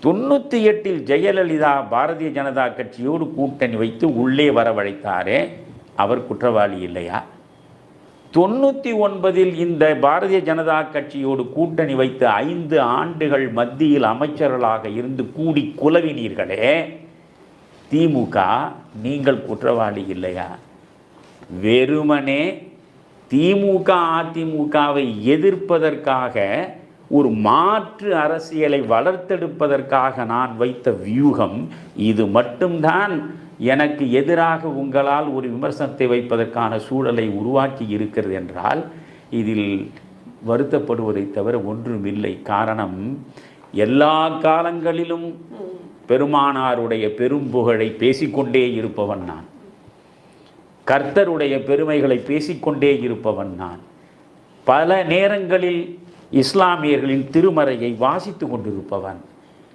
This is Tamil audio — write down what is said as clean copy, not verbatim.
98 ஜெயலலிதா பாரதிய ஜனதா கட்சியோடு கூட்டணி வைத்து உள்ளே வரவழைத்தாரே, அவர் குற்றவாளி இல்லையா? 99 இந்த பாரதிய ஜனதா கட்சியோடு கூட்டணி வைத்து 5 ஆண்டுகள் மத்தியில் அமைச்சர்களாக இருந்து கூடி குலவினீர்களே, திமுக, நீங்கள் குற்றவாளி இல்லையா? வெறுமனே திமுக அதிமுகவை எதிர்ப்பதற்காக, ஒரு மாற்று அரசியலை வளர்த்தெடுப்பதற்காக நான் வைத்த வியூகம் இது மட்டும்தான் எனக்கு எதிராக உங்களால் ஒரு விமர்சனத்தை வைப்பதற்கான சூழலை உருவாக்கி இருக்கிறது என்றால் இதில் வருத்தப்படுவதை தவிர ஒன்றுமில்லை. காரணம், எல்லா காலங்களிலும் பெருமானாருடைய பெரும்புகழை பேசிக்கொண்டே இருப்பவன் நான். கர்த்தருடைய பெருமைகளை பேசிக்கொண்டே இருப்பவன் நான். பல நேரங்களில் இஸ்லாமியர்களின் திருமறையை வாசித்து கொண்டிருப்பவன்.